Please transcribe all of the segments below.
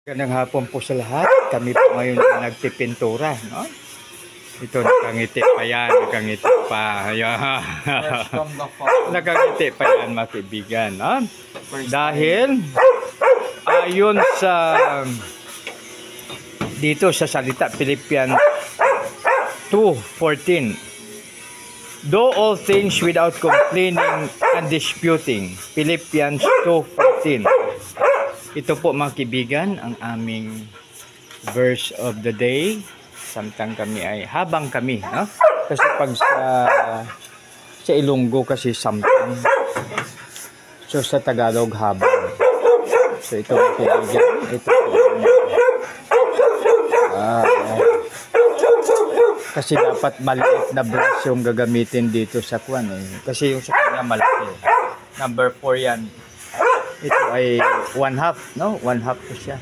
Magandang hapon po sa lahat. Kami po ngayon na nagpipintura, no? Ito, nakangiti pa yan, nakangiti pa. Nakangiti pa yan, mga kaibigan, no? Dahil, ayon sa, dito sa salita, Philippians 2:14, do all things without complaining and disputing. Philippians 2:14. Ito po mga kaibigan, ang aming verse of the day. Samtang kami ay, habang kami, no? Kasi pag sa Ilonggo kasi samtang. So sa Tagalog, habang. So ito mga kaibigan, ito po. Kasi dapat maliit na brush yung gagamitin dito sa kwan eh. Kasi yung sa kanya malaki. Number 4 yan. Ito ay 1/2, no? 1/2 po siya.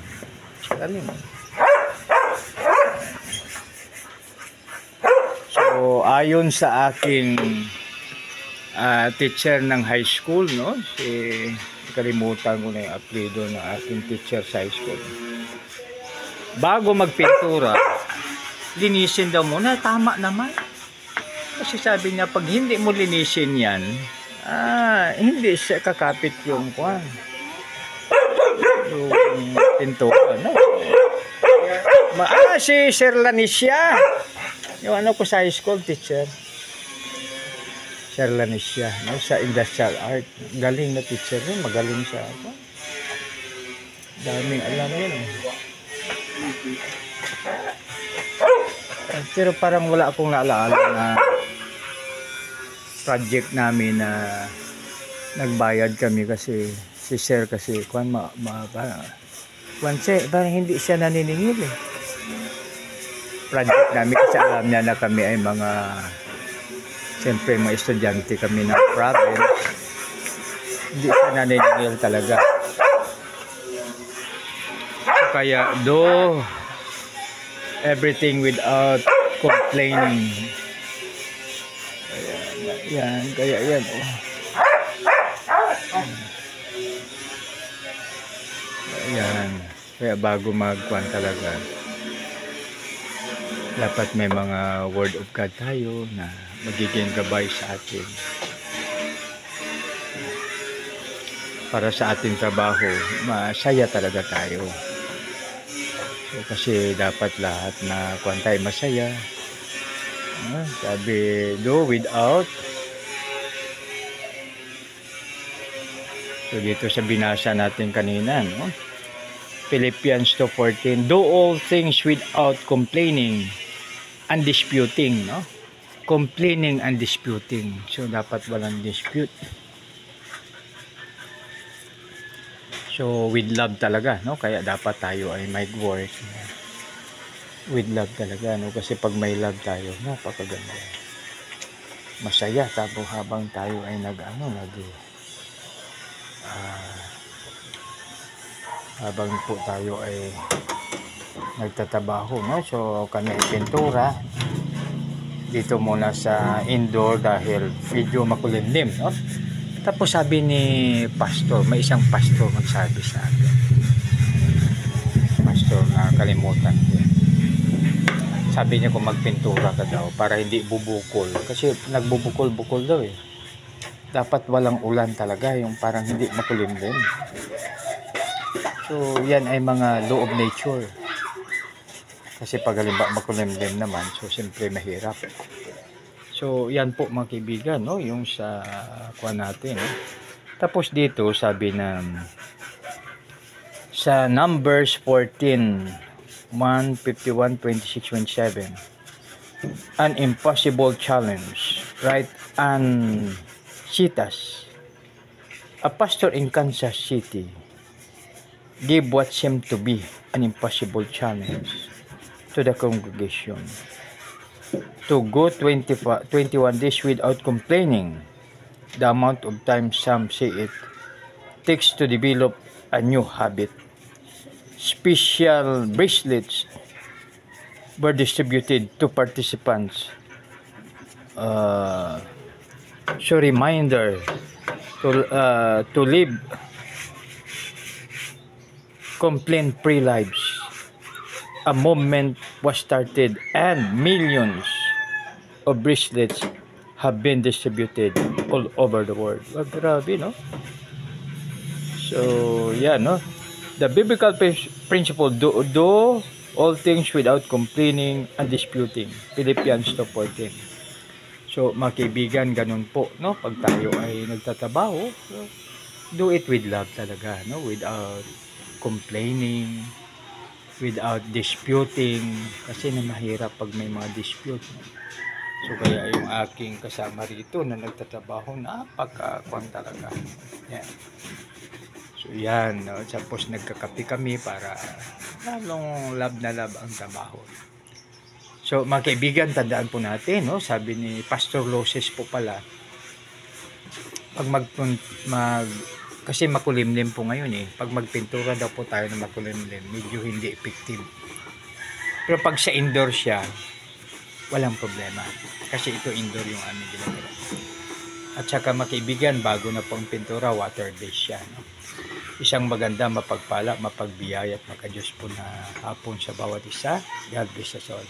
Galing. So, ayon sa aking teacher ng high school, no? Kalimutan ko na yung apelyido ng aking teacher sa high school. Bago magpintura, linisin daw muna. Tama naman. Kasi sabi niya, pag hindi mo linisin yan, hindi siya kakapit yung kwan. Yung pintura, no? Si Sir Lanisya. Yung ano ko sa high school teacher. Sir Lanisya, no? Sa industrial art. Galing na teacher yun. Magaling siya. Daming alam yun. Pero parang wala akong naalala na project namin na nagbayad kami kasi si Sir kasi kwan parang hindi siya naniningil eh. Project namin kasi alam niya na kami ay siyempre mga estudyante kami ng province. Hindi siya naniningil talaga. So, kaya do everything without complaining. Kaya yan. Ayan. Kaya bago magkuhan talaga, dapat may mga word of God tayo na magiging gabay sa atin. Para sa ating trabaho, masaya talaga tayo. So, kasi dapat lahat na kuhan tayo masaya. Sabi, do without. So dito sa binasa natin kanina, no? Philippians 2:14, do all things without complaining and disputing, no? Complaining and disputing. So dapat walang dispute. So with love talaga, no? Kaya dapat tayo ay may work with love talaga, no? Kasi pag may love tayo, napakaganda. Masaya tapos habang tayo ay habang po tayo ay nagtatabaho, no? So kami ay pintura dito muna sa indoor dahil medyo makulimlim, no? Tapos sabi ni pastor, may isang pastor magsabi sa akin, pastor na kalimutan ko, sabi niya kung magpintura ka daw para hindi bubukol kasi nagbubukol-bukol daw eh. Dapat walang ulan talaga, yung parang hindi makulimlim. So yan ay mga law of nature. Kasi pag halimbawa makulimlim naman, so siyempre mahirap. So yan po mga kaibigan, no? Yung sa kuha natin, no? Tapos dito sabi na sa Numbers 14:151-26-27, an impossible challenge, right? And Cheetahs, a pastor in Kansas City, gave what seemed to be an impossible challenge to the congregation to go 21 days without complaining. The amount of time some say it takes to develop a new habit. Special bracelets were distributed to participants. So reminder to live complaint-free lives. A movement was started and millions of bracelets have been distributed all over the world. Well, grabe, no? So, yeah, no? The biblical principle, do all things without complaining and disputing. Philippians 2:14. So, mga kaibigan, ganun po, no? Pag tayo ay nagtatrabaho, so, do it with love talaga, no? Without complaining, without disputing, kasi na mahirap pag may mga dispute. So, kaya yung aking kasama rito na nagtatrabaho, napaka-kwan talaga. Yan. So, yan, no? Tapos nagkakapi kami para lalong love na love ang trabaho. So, mga kaibigan, tandaan po natin, no? Sabi ni Pastor Loses po pala, pag kasi makulimlim po ngayon pag magpintura daw po tayo na makulimlim, medyo hindi effective. Pero pag sa indoor siya, walang problema. Kasi ito indoor yung aming ginagawa. At saka mga kaibigan, bago na pong pintura, water-based siya, no? Isang maganda, mapagpala, mapagbiyaya at makadiyos po na hapon sa bawat isa. God bless us all.